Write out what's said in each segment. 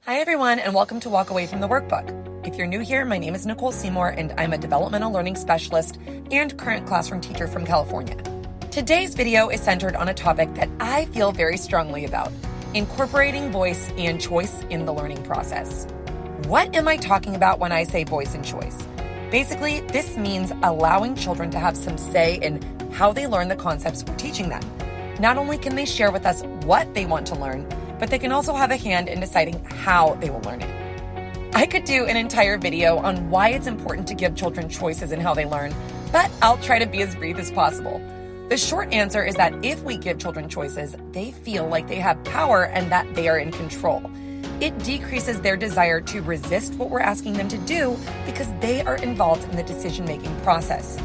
Hi everyone, and welcome to Walk Away from the Workbook. If you're new here, my name is Nicole Seymour, and I'm a developmental learning specialist and current classroom teacher from California. Today's video is centered on a topic that I feel very strongly about: incorporating voice and choice in the learning process. What am I talking about when I say voice and choice? Basically, this means allowing children to have some say in how they learn the concepts we're teaching them. Not only can they share with us what they want to learn, but they can also have a hand in deciding how they will learn it. I could do an entire video on why it's important to give children choices in how they learn, but I'll try to be as brief as possible. The short answer is that if we give children choices, they feel like they have power and that they are in control. It decreases their desire to resist what we're asking them to do because they are involved in the decision-making process.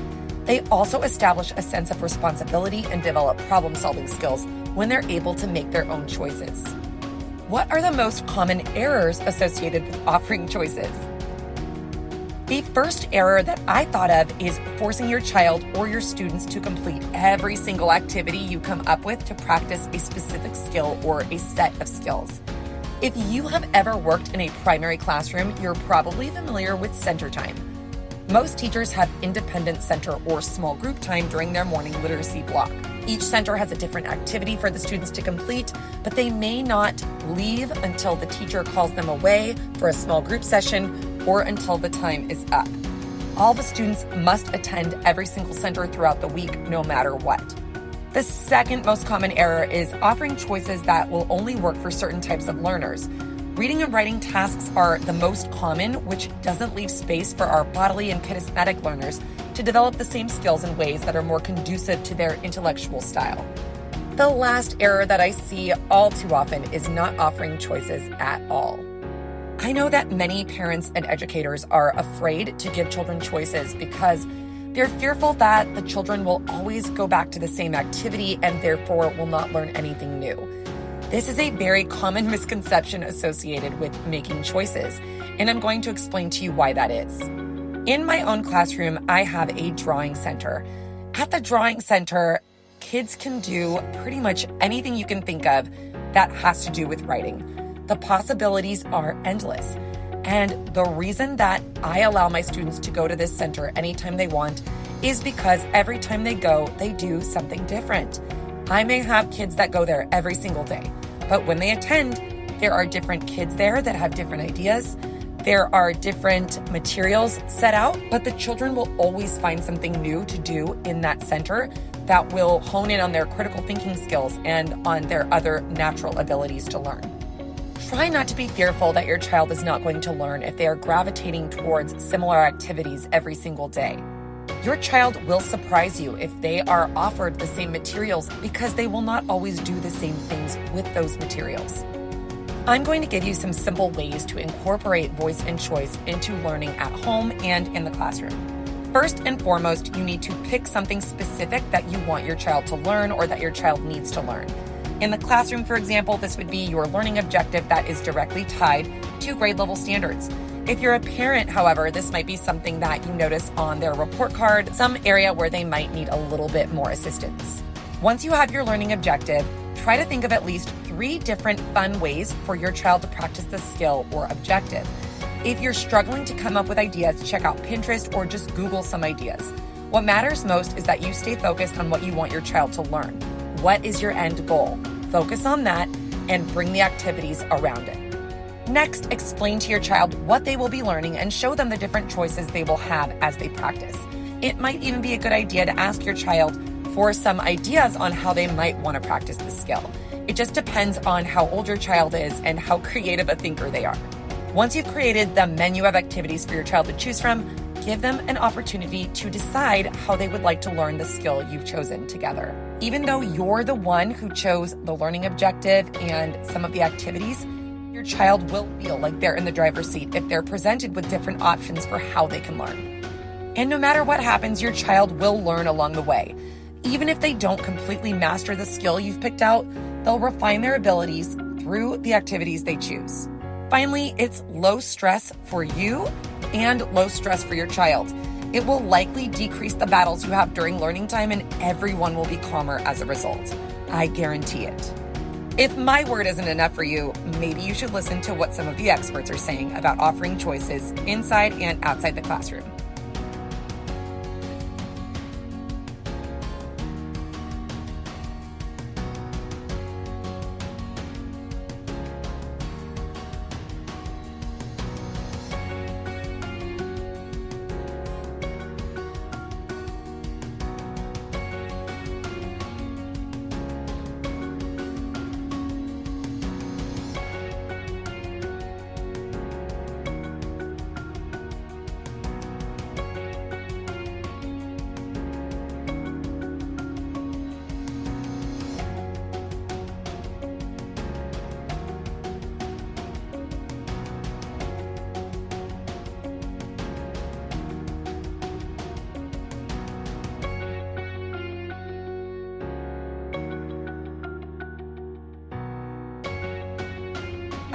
They also establish a sense of responsibility and develop problem-solving skills when they're able to make their own choices. What are the most common errors associated with offering choices? The first error that I thought of is forcing your child or your students to complete every single activity you come up with to practice a specific skill or a set of skills. If you have ever worked in a primary classroom, you're probably familiar with center time. Most teachers have independent center or small group time during their morning literacy block. Each center has a different activity for the students to complete, but they may not leave until the teacher calls them away for a small group session or until the time is up. All the students must attend every single center throughout the week, no matter what. The second most common error is offering choices that will only work for certain types of learners. Reading and writing tasks are the most common, which doesn't leave space for our bodily and kinesthetic learners to develop the same skills in ways that are more conducive to their intellectual style. The last error that I see all too often is not offering choices at all. I know that many parents and educators are afraid to give children choices because they're fearful that the children will always go back to the same activity and therefore will not learn anything new. This is a very common misconception associated with making choices, and I'm going to explain to you why that is. In my own classroom, I have a drawing center. At the drawing center, kids can do pretty much anything you can think of that has to do with writing. The possibilities are endless. And the reason that I allow my students to go to this center anytime they want is because every time they go, they do something different. I may have kids that go there every single day, but when they attend, there are different kids there that have different ideas. There are different materials set out, but the children will always find something new to do in that center that will hone in on their critical thinking skills and on their other natural abilities to learn. Try not to be fearful that your child is not going to learn if they are gravitating towards similar activities every single day. Your child will surprise you if they are offered the same materials because they will not always do the same things with those materials. I'm going to give you some simple ways to incorporate voice and choice into learning at home and in the classroom. First and foremost, you need to pick something specific that you want your child to learn or that your child needs to learn. In the classroom, for example, this would be your learning objective that is directly tied to grade level standards. If you're a parent, however, this might be something that you notice on their report card, some area where they might need a little bit more assistance. Once you have your learning objective, try to think of at least 3 different fun ways for your child to practice the skill or objective. If you're struggling to come up with ideas, check out Pinterest or just Google some ideas. What matters most is that you stay focused on what you want your child to learn. What is your end goal? Focus on that and bring the activities around it. Next, explain to your child what they will be learning and show them the different choices they will have as they practice. It might even be a good idea to ask your child for some ideas on how they might want to practice the skill. It just depends on how old your child is and how creative a thinker they are. Once you've created the menu of activities for your child to choose from, give them an opportunity to decide how they would like to learn the skill you've chosen together. Even though you're the one who chose the learning objective and some of the activities, your child will feel like they're in the driver's seat if they're presented with different options for how they can learn. And no matter what happens, your child will learn along the way. Even if they don't completely master the skill you've picked out, they'll refine their abilities through the activities they choose. Finally, it's low stress for you and low stress for your child. It will likely decrease the battles you have during learning time, and everyone will be calmer as a result. I guarantee it. If my word isn't enough for you, maybe you should listen to what some of the experts are saying about offering choices inside and outside the classroom.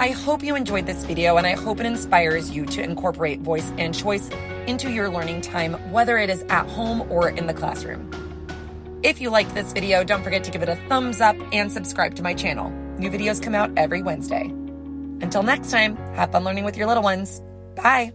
I hope you enjoyed this video, and I hope it inspires you to incorporate voice and choice into your learning time, whether it is at home or in the classroom. If you liked this video, don't forget to give it a thumbs up and subscribe to my channel. New videos come out every Wednesday. Until next time, have fun learning with your little ones. Bye.